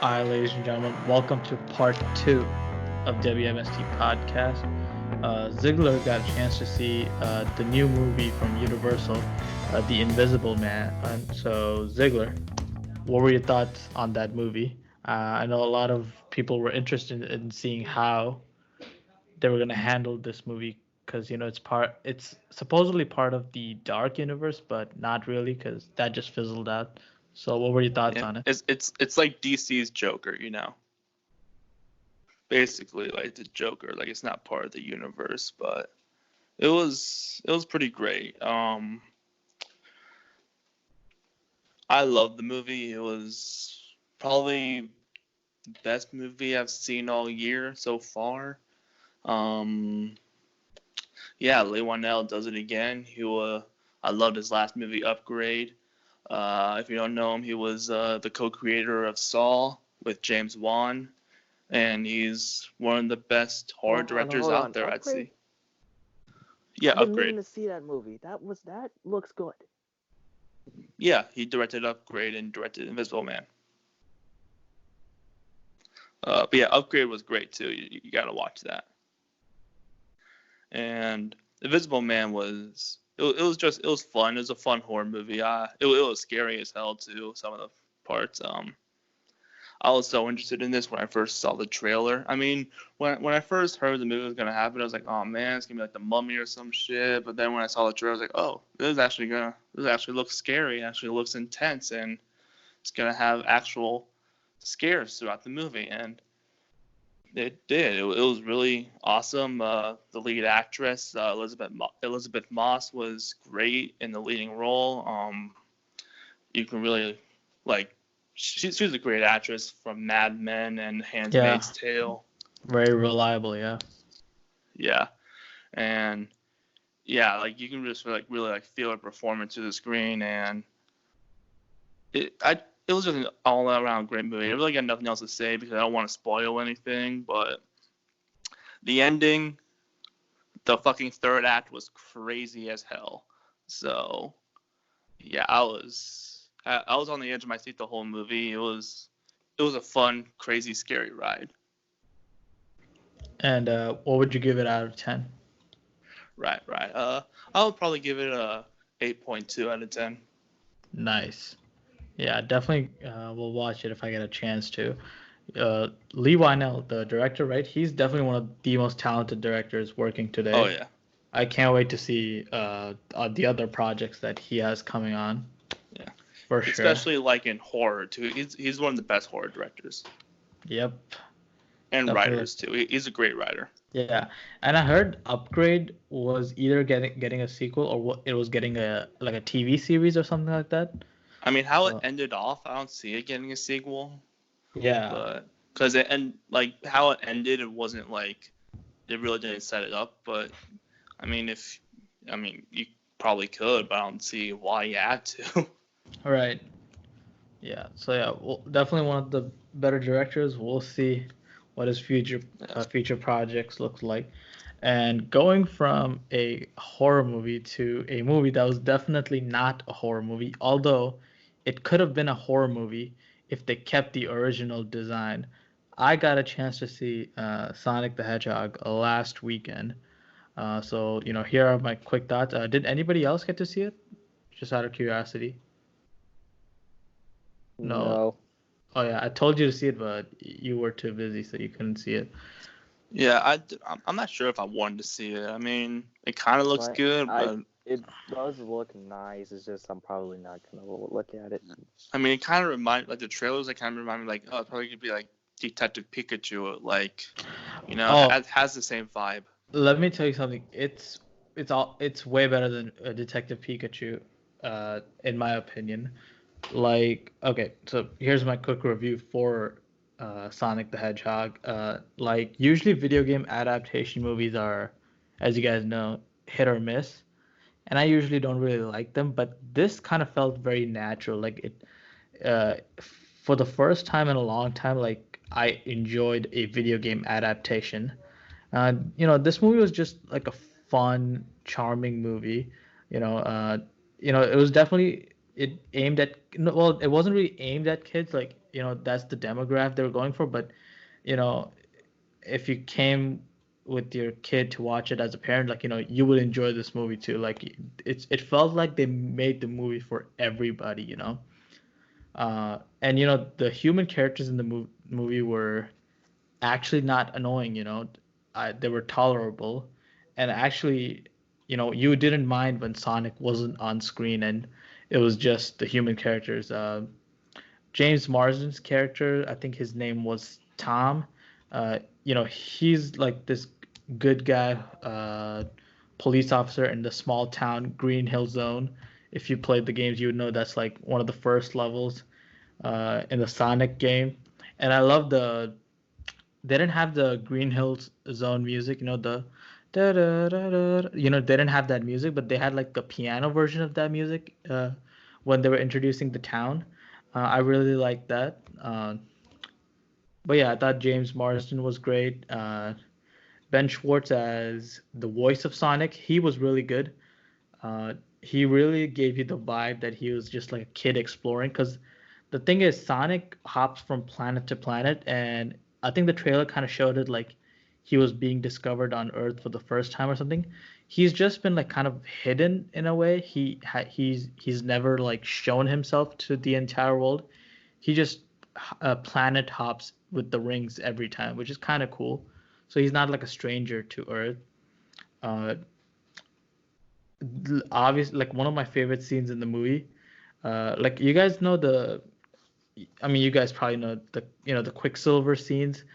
Hi, ladies and gentlemen. Welcome to part two of W.M.S.T podcast. Ziegler got a chance to see the new movie from Universal, The Invisible Man. And so, Ziegler, what were your thoughts on that movie? I know a lot of people were interested in seeing how they were going to handle this movie because it's supposedly part of the Dark universe, but not really because that just fizzled out. So, what were your thoughts Yeah, on it? it's like DC's Joker. Basically like the Joker. Like it's not part of the universe, but it was pretty great. I loved the movie. It was probably the best movie I've seen all year so far. Um, yeah, Leigh Whannell does it again. I loved his last movie, Upgrade. If you don't know him, he was the co-creator of Saw with James Wan, and he's one of the best horror directors Hold out on. there, I'd Upgrade? say. Yeah, I've been Upgrade. meaning to see that movie. That looks good. Yeah, he directed Upgrade and directed Invisible Man. But yeah, Upgrade was great too. You gotta watch that. And Invisible Man it was fun. It was a fun horror movie. It was scary as hell too. Some of the parts. I was so interested in this when I first saw the trailer. I mean, when I first heard the movie was gonna happen, I was like, oh man, it's gonna be like the Mummy or some shit. But then when I saw the trailer, I was like, oh, this actually looks scary. It actually looks intense, and it's gonna have actual scares throughout the movie, and it did. It was really awesome. The lead actress, Elizabeth Moss, was great in the leading role. You can really like she was a great actress from Mad Men and Yeah, Handmaid's Tale. very reliable. Yeah. Yeah, and yeah, like you can just really like feel her performance through the screen, and it was just an all around great movie. I really got nothing else to say because I don't want to spoil anything, but the ending, the fucking third act was crazy as hell. So yeah, I was on the edge of my seat the whole movie. It was a fun, crazy, scary ride. And what would you give it out of 10? Right. I would probably give it a 8.2 out of 10. Nice. Yeah, definitely will watch it if I get a chance to. Lee Wynell, the director, right? He's definitely one of the most talented directors working Oh today. yeah. I can't wait to see the other projects that he has coming on Yeah. for sure. Especially like in horror too. He's one of the best horror directors Yep, and definitely. writers too. He's a great writer. Yeah, and I heard Upgrade was either getting a sequel or it was getting a TV series or something like that. I mean, how it So ended off, I don't see it getting a sequel, yeah, but because like how it ended, it wasn't like they really didn't set it up. But I mean, you probably could, but I don't see why you had to. right. Yeah, so yeah, well, definitely one of the better directors. We'll see what his Yeah. future projects look like. And going from a horror movie to a movie that was definitely not a horror movie, although it could have been a horror movie if they kept the original design. I got a chance to see Sonic the Hedgehog last weekend. So here are my quick thoughts. Did anybody else get to see it? Just out of curiosity. No. No. Oh yeah, I told you to see it, but you were too busy, so you couldn't see it. Yeah, I'm not sure if I wanted to see it. I mean, it kind of looks But good, but it does look nice. It's just I'm probably not gonna look at it. I mean, it kind of like the trailers. It kind of remind me like, oh, it's probably gonna be like Detective Pikachu, like, Oh, has the same vibe. let me tell you something. It's way better than Detective Pikachu, in my opinion. Like, okay, so here's my quick review for Sonic the Hedgehog. Like usually video game adaptation movies are, as you guys know, hit or miss, and I usually don't really like them. But this kind of felt very natural. Like uh, for the first time in a long time, like I enjoyed a video game adaptation. This movie was just like a fun, charming movie. You know, it was definitely it aimed at no, well, it wasn't really aimed at kids. Like, that's the demographic they were going for. But you know, if you came with your kid to watch it as a parent, like, you would enjoy this movie too. Like, it felt like they made the movie for everybody. And the human characters in the movie were actually not annoying. They were tolerable, and actually, you didn't mind when Sonic wasn't on screen and it was just the human characters. James Marsden's character, I think his name was Tom. He's like this good guy, police officer in the small town Green Hill Zone. If you played the games, you would know that's like one of the first levels in the Sonic game. And I love they didn't have the Green Hills Zone music, the da da da da. They didn't have that music, but they had like the piano version of that music when they were introducing the town. I really liked that. But yeah, I thought James Marsden was great. Ben Schwartz as the voice of Sonic, he was really good. He really gave you the vibe that he was just like a kid exploring. Because the thing is, Sonic hops from planet to planet, and I think the trailer kind of showed it like he was being discovered on Earth for the first time or something. He's just been like kind of hidden in a way. He's never like shown himself to the entire world. He just planet hops with the rings every time, which is kind of cool. So he's not like a stranger to Earth. Uh, Obviously, like one of my favorite scenes in the movie. Like you guys know I mean, you guys probably know the Quicksilver scenes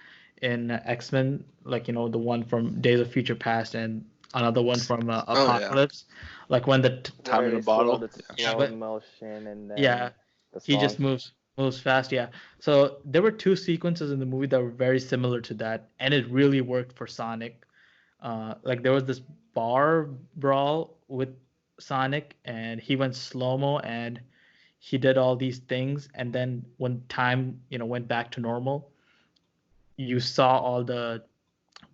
in X-Men, like the one from Days of Future Past and another one from Oh yeah. Apocalypse, like when Time Where in a they slow bottle. the Yeah. slow motion and yeah, then the he song. just moves fast. Yeah. So there were two sequences in the movie that were very similar to that, and it really worked for Sonic. Like there was this bar brawl with Sonic, and he went slow mo, and he did all these things, and then when time went back to normal, you saw all the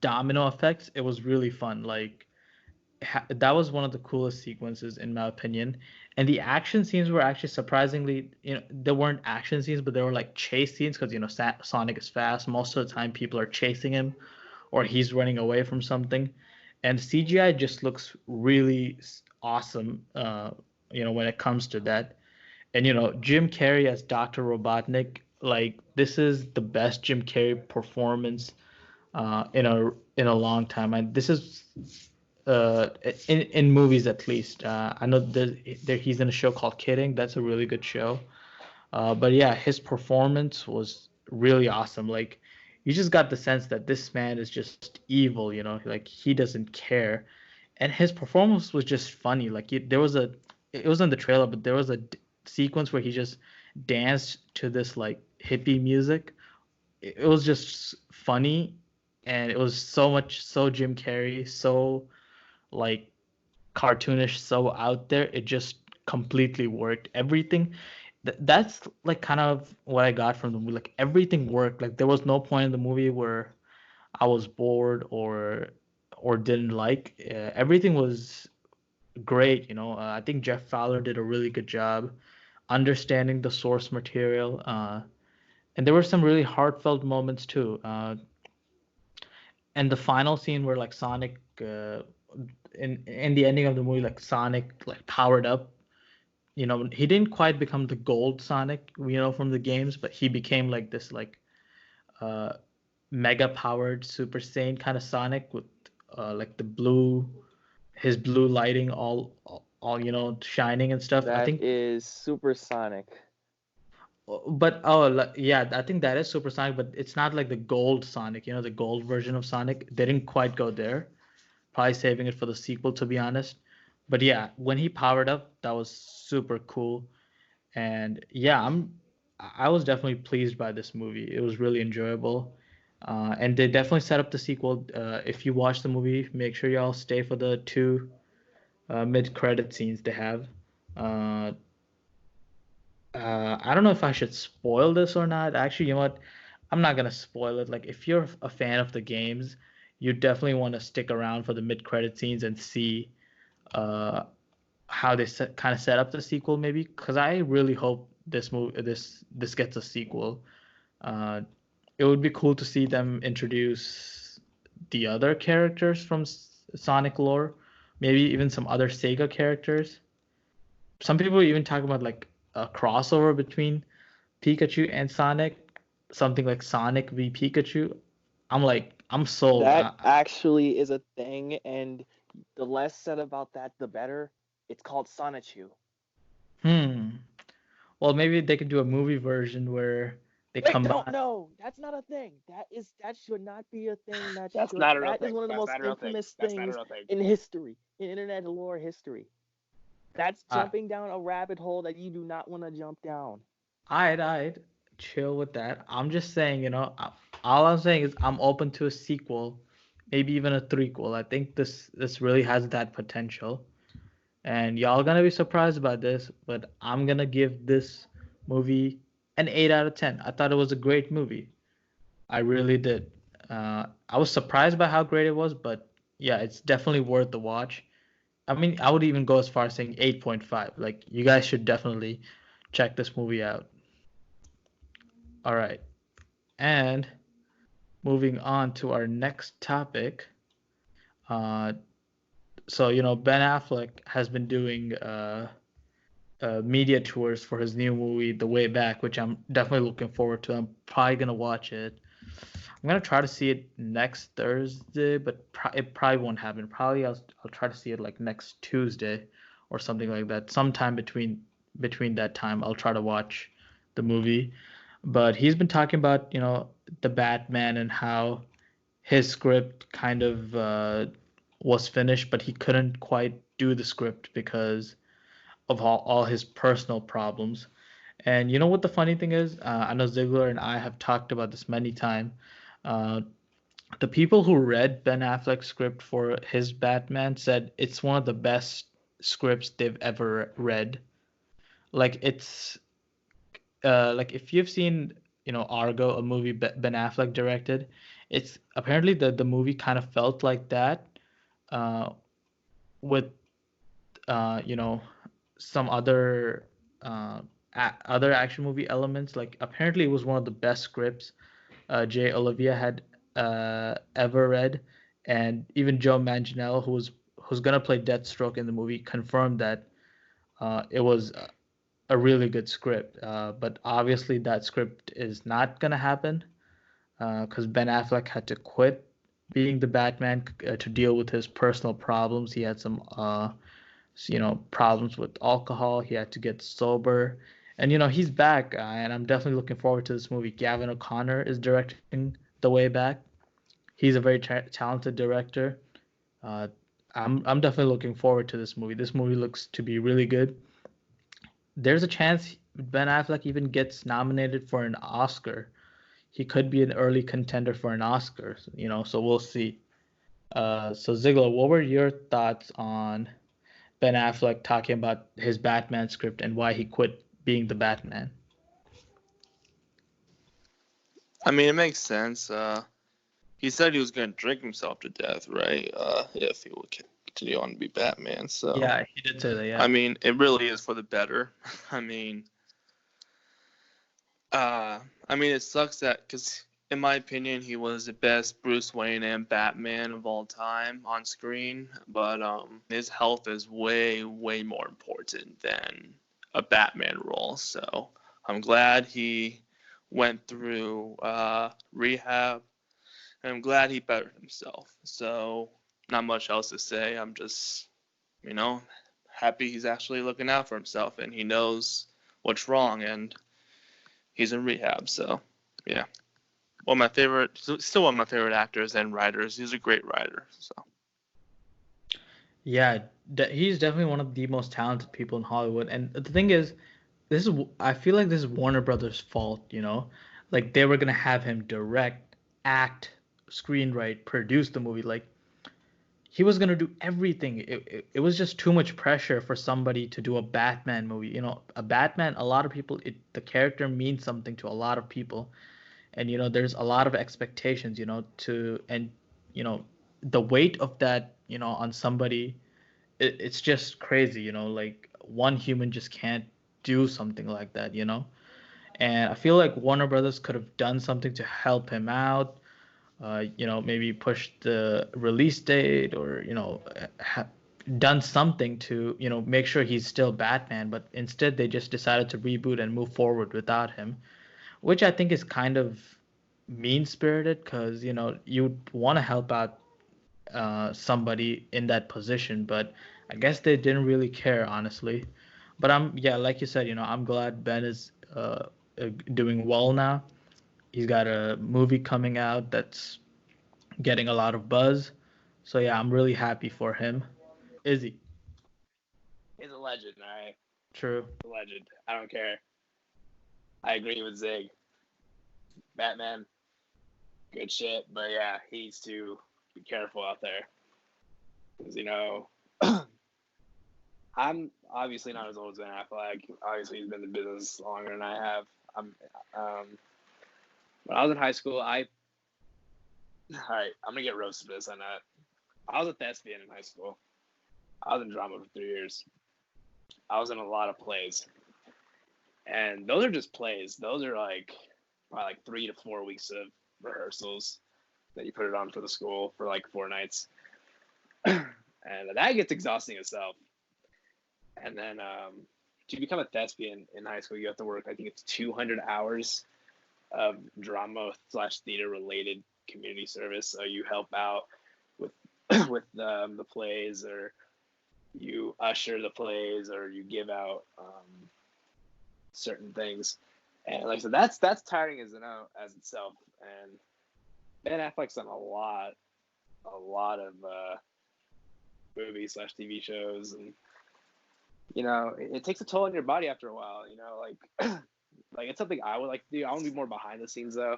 domino effects. It was really fun. Like that was one of the coolest sequences in my opinion. And the action scenes were actually surprisingly, they weren't action scenes, but they were like chase scenes because Sonic is fast. Most of the time, people are chasing him, or he's running away from something, and CGI just looks really awesome. When it comes to that, and Jim Carrey as Dr. Robotnik, like this is the best Jim Carrey performance in a long time. And this is in movies at least. I know he's in a show called Kidding. That's a really good show. But yeah, his performance was really awesome. Like you just got the sense that this man is just evil. Like he doesn't care, and his performance was just funny. Like it was in the trailer, but there was a sequence where he just danced to this like hippie music. It was just funny, and it was so Jim Carrey, so like cartoonish, so out there. It just completely worked. Everything that's like kind of what I got from the movie. Like everything worked. Like there was no point in the movie where I was bored or didn't like. Everything was great. I think Jeff Fowler did a really good job understanding the source material. And there were some really heartfelt moments too. And the final scene where like Sonic, in the ending of the movie, like Sonic like powered up. He didn't quite become the gold Sonic we know from the games, but he became like this like uh, mega powered Super Saiyan kind of Sonic with like his blue lighting all shining and stuff. I That think, is supersonic. but yeah, I think that is Super Sonic, but it's not like the gold Sonic. The gold version of Sonic. They didn't quite go there. Probably saving it for the sequel, to be honest. But yeah, when he powered up, that was super cool. And yeah, I was definitely pleased by this movie. It was really enjoyable. And they definitely set up the sequel. If you watch the movie, make sure y'all stay for the two mid-credit scenes they have. Uh, I don't know if I should spoil this or not. Actually, you know what? I'm not gonna spoil it. Like, if you're a fan of the games, you definitely want to stick around for the mid-credit scenes and see uh, how they kind of set up the sequel, maybe, because I really hope this gets a sequel. Uh, it would be cool to see them introduce the other characters from Sonic lore, maybe even some other Sega characters. Some people even talk about like a crossover between Pikachu and Sonic, something like Sonic v Pikachu. I'm sold. That actually is a thing, and the less said about that, the better. It's called Sonichu. Well, maybe they could do a movie version where they Wait, combine. no, that's not a thing. That should not be a thing. That's not a real That is thing. one of the That's most not a real thing. infamous That's not a things real thing. in history, in internet lore history. That's Uh, jumping down a rabbit hole that you do not want to jump down. I'd chill with that. I'm just saying, all I'm saying is I'm open to a sequel, maybe even a threequel. I think this really has that potential, and y'all gonna be surprised about this, but I'm gonna give this movie an 8 out of 10. I thought it was a great movie. I really did. I was surprised by how great it was, but yeah, it's definitely worth the watch. I mean, I would even go as far as saying 8.5. Like, you guys should definitely check this movie out. All right. And moving on to our next topic. Uh, so, Ben Affleck has been doing media tours for his new movie, The Way Back, which I'm definitely looking forward to. I'm probably going to watch it. I'm going to try to see it next Thursday, but it probably won't happen. Probably I'll try to see it like next Tuesday or something like that. Sometime between that time, I'll try to watch the movie. But he's been talking about, the Batman and how his script kind of was finished, but he couldn't quite do the script because of all his personal problems. And you know what the funny thing is? I know Ziegler and I have talked about this many times. Uh, the people who read Ben Affleck's script for his Batman said it's one of the best scripts they've ever read. Like it's like if you've seen Argo, a movie Ben Affleck directed, it's apparently the movie kind of felt like that, uh, with you know some other action movie elements. Like apparently it was one of the best scripts Jay Olivia had ever read, and even Joe Manganiello, who's gonna play Deathstroke in the movie, confirmed that it was a really good script. But obviously that script is not gonna happen because Ben Affleck had to quit being the Batman to deal with his personal problems. He had some problems with alcohol. He had to get sober, and he's back, and I'm definitely looking forward to this movie. Gavin O'Connor is directing The Way Back. He's a very talented director. Uh, I'm definitely looking forward to this movie. This movie looks to be really good. There's a chance Ben Affleck even gets nominated for an Oscar. He could be an early contender for an Oscar, so we'll see. So Ziegler, what were your thoughts on Ben Affleck talking about his Batman script and why he quit being the Batman? I mean, it makes sense. He said he was going to drink himself to death, right? If he would continue on to be Batman. So Yeah, he did say that. Yeah. I mean, it really is for the better. I mean, it sucks that because in my opinion, he was the best Bruce Wayne and Batman of all time on screen. But his health is way, way more important than a Batman role. So I'm glad he went through rehab. And I'm glad he bettered himself. So not much else to say. I'm just, happy he's actually looking out for himself and he knows what's wrong and he's in rehab. So yeah. Still one of my favorite actors and writers. He's a great writer. So Yeah, he's definitely one of the most talented people in Hollywood. And the thing is, I feel like this is Warner Brothers' fault. Like they were gonna have him direct, act, screenwrite, produce the movie. Like he was gonna do everything. It was just too much pressure for somebody to do a Batman movie. A Batman, a lot of people, the character means something to a lot of people, and there's a lot of expectations. To and you know the weight of that on somebody it's just crazy, you know, like one human just can't do something like that, you know. And I feel like Warner Brothers could have done something to help him out. You know, maybe push the release date, or you know, done something to, you know, make sure he's still Batman. But instead, they just decided to reboot and move forward without him, which I think is kind of mean spirited, because you know you want to help out somebody in that position, but I guess they didn't really care, honestly. But yeah, like you said, you know, I'm glad Ben is doing well now. He's got a movie coming out that's getting a lot of buzz. So yeah, I'm really happy for him. Izzy. He's a legend, all right? True. A legend. I don't care. I agree with Zig. Batman, good shit, but yeah, he needs to be careful out there. Because, you know, I'm obviously not as old as Ben Affleck. Obviously, he's been in the business longer than I have. When I was in high school, all right, I'm gonna get roasted for this. I know. I was a thespian in high school. I was in drama for 3 years. I was in a lot of plays, and those are just plays. Those are like probably like 3 to 4 weeks of rehearsals that you put it on for the school for like 4 nights, and that gets exhausting itself. And then to become a thespian in high school, you have to work, I think it's 200 hours of drama / theater related community service. So you help out with with the plays, or you usher the plays, or you give out certain things. And like I said, that's tiring as itself. And Ben Affleck's done a lot of movies / TV shows, and you know, it takes a toll on your body after a while. You know, like like it's something I would like to do. I want to be more behind the scenes though.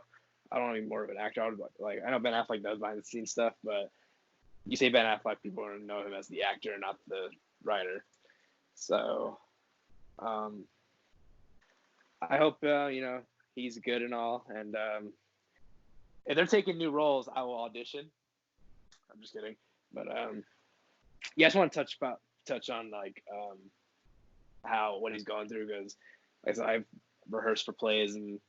I don't want to be more of an actor. I would like I know Ben Affleck does behind the scenes stuff, but you say Ben Affleck, people are gonna know him as the actor, not the writer. So, I hope you know, he's good and all. And if they're taking new roles, I will audition. I'm just kidding, but yeah, I just want to touch on like how what he's going through, because like I said, I've rehearsed for plays, and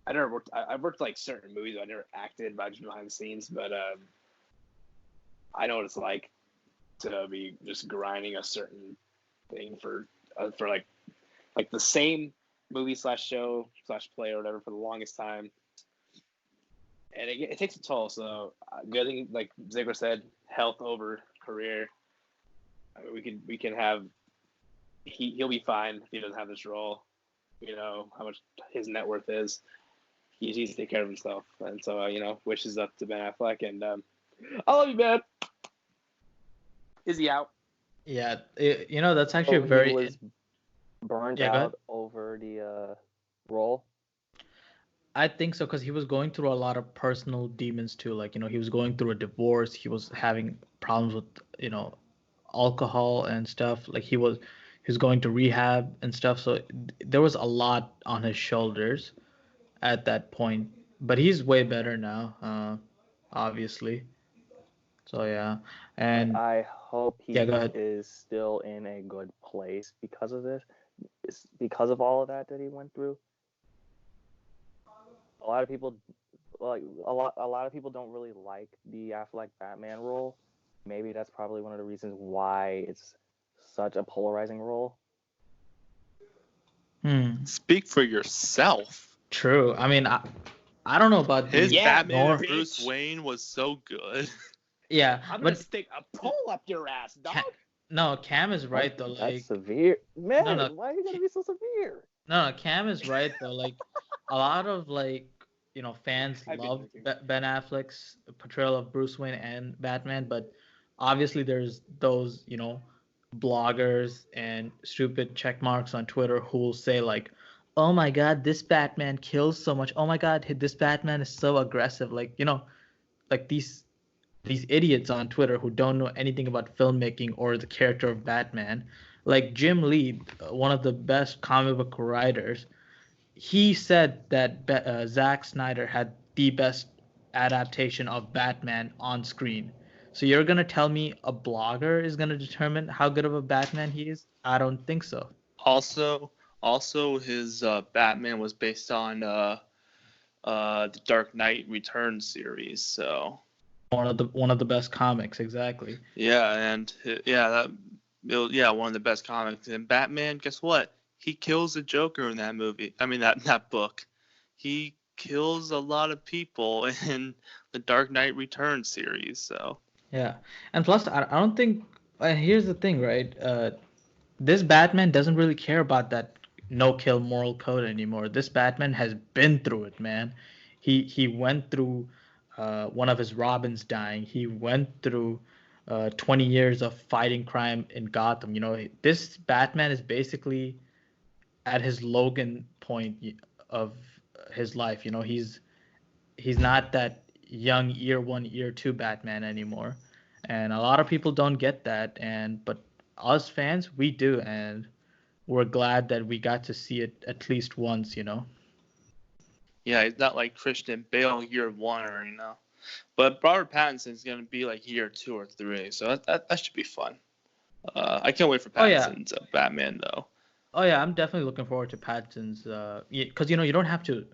I never worked. I've worked like certain movies. I never acted, but I just behind the scenes. But I know what it's like to be just grinding a certain thing for like the same movie / show / play or whatever for the longest time, and it takes a toll. So good thing, like Ziegler said, health over career. I mean, we can have he'll be fine if he doesn't have this role. You know how much his net worth is. He needs to take care of himself, and so you know, wishes up to Ben Affleck, and I love you, man. Is he out? Yeah, you know, that's actually So very. he was burned Yeah, go ahead. out over the role. I think so, because he was going through a lot of personal demons too. Like, you know, he was going through a divorce. He was having problems with, you know, alcohol and stuff. Like he was going to rehab and stuff. So there was a lot on his shoulders at that point. But he's way better now, obviously. So yeah, and I hope yeah, go he ahead. is still in a good place because of this. It's because of all of that he went through. A lot of people a lot of people don't really like the Affleck Batman role. Maybe that's probably one of the reasons why it's such a polarizing role. Speak for yourself. True. I mean, I don't know about His the Batman nor and Bruce Wayne was so good. yeah, I'm gonna but stick a pole up your ass, dog. no, Cam is right though. That's Like, severe, man. no, Why are you gonna be so severe? no, Cam is right though. Like, a lot of like, you know, fans I've been love joking. Ben Affleck's portrayal of Bruce Wayne and Batman, but obviously there's those, you know, bloggers and stupid check marks on Twitter who will say like, "Oh my God, this Batman kills so much. Oh my God, this Batman is so aggressive." Like, you know, like these idiots on Twitter who don't know anything about filmmaking or the character of Batman. Like Jim Lee, one of the best comic book writers, he said that Zack Snyder had the best adaptation of Batman on screen. So you're gonna tell me a blogger is gonna determine how good of a Batman he is? I don't think so. Also, his Batman was based on the Dark Knight Returns series. So One of the best comics, exactly. yeah, and one of the best comics. And Batman, guess what? He kills the Joker in that movie. I mean that book. He kills a lot of people in the Dark Knight Returns series. So Yeah, and plus, I don't think. Here's the thing, right? This Batman doesn't really care about that no-kill moral code anymore. This Batman has been through it, man. He went through one of his Robins dying. He went through 20 years of fighting crime in Gotham. You know, this Batman is basically at his Logan point of his life. You know, he's not that young year one, year two Batman anymore, and a lot of people don't get that. But us fans, we do, and we're glad that we got to see it at least once. You know. yeah, he's not like Christian Bale year one or But Robert Pattinson's gonna be like year 2 or 3, so that should be fun. I can't wait for Pattinson's Batman though. Oh yeah, I'm definitely looking forward to Pattinson's. Because you don't have to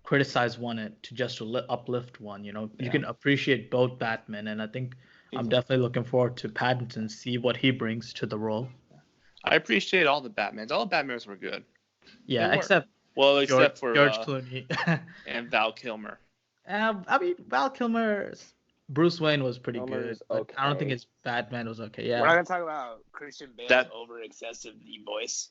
criticize one to just uplift one. You know, you can appreciate both Batman, and I think I'm definitely looking forward to Pattinson, see what he brings to the role. I appreciate all the Batmans. All the Batmans were good. Yeah, except for George Clooney and Val Kilmer. I mean, Val Kilmer's Bruce Wayne was pretty good, but okay. I don't think his Batman was okay. Yeah. We're not gonna talk about Christian Bale's over excessive deep voice.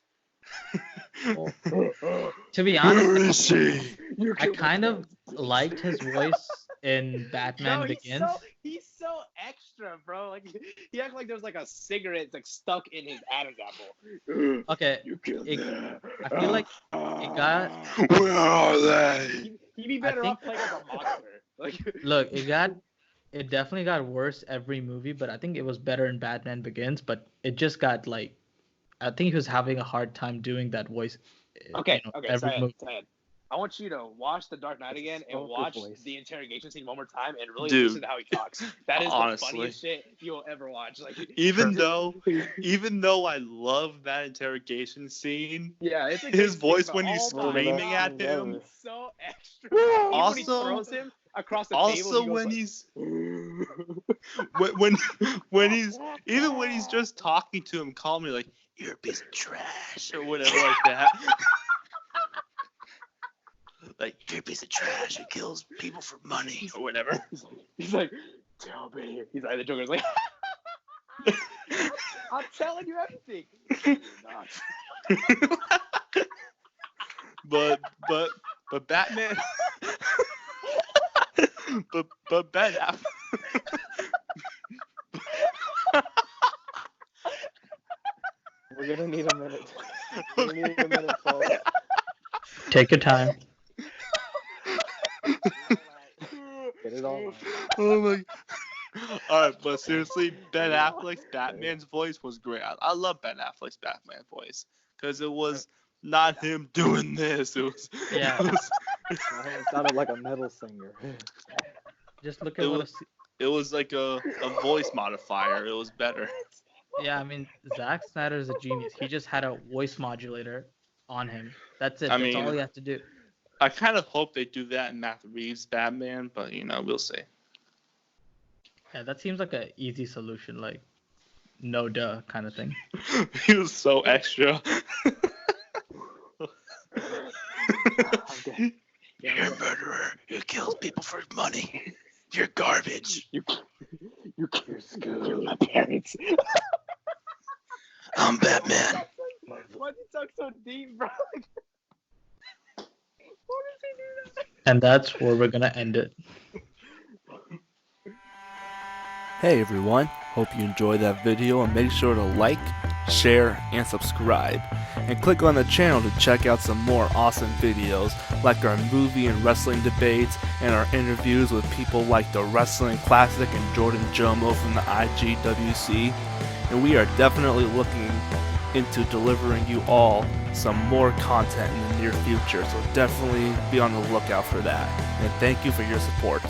To be honest, I kind of liked his voice in Batman Begins. He's so extra, bro. Like he acted like there was like a cigarette like stuck in his Adam's apple. Okay, I feel like it got. Where are they? He'd be better off playing as a monster. Like look, it definitely got worse every movie, but I think it was better in Batman Begins. But it just got like, I think he was having a hard time doing that voice. Okay, Syed, I want you to watch The Dark Knight again and watch the interrogation scene one more time and really listen to how he talks. That is the funniest shit you'll ever watch. Like even though I love that interrogation scene, it's like his voice when he's screaming at him, so extra. Also, when he throws him across the table. Also, when he's when he's just talking to him calmly, like you're a piece of trash or whatever like that. Like, you're a piece of trash who kills people for money or whatever. He's like, tell me. He's like, the Joker's like, I'm telling you everything. But Batman. but Ben Affleck. We're gonna need a minute. We're gonna need a minute, folks. Take your time. Get it all. Oh my. All right, but seriously, Ben Affleck's Batman's voice was great. I love Ben Affleck's Batman voice because it was not him doing this. It was. Yeah. It sounded like a metal singer. Just look at it was like a voice modifier. It was better. Yeah, I mean, Zack Snyder is a genius. He just had a voice modulator on him. That's it. That's all he has to do. I kind of hope they do that in Matt Reeves' Batman, but we'll see. Yeah, that seems like an easy solution, like no duh kind of thing. He was so extra. You're a murderer. You kills people for money. You're garbage. You're my parents. I'm Batman. Why'd you talk so deep, bro? Why does he do that? And that's where we're gonna end it. Hey everyone, hope you enjoyed that video and make sure to like, share, and subscribe. And click on the channel to check out some more awesome videos like our movie and wrestling debates and our interviews with people like the Wrestling Classic and Jordan Jomo from the IGWC. And we are definitely looking into delivering you all some more content in the near future, so definitely be on the lookout for that. And thank you for your support.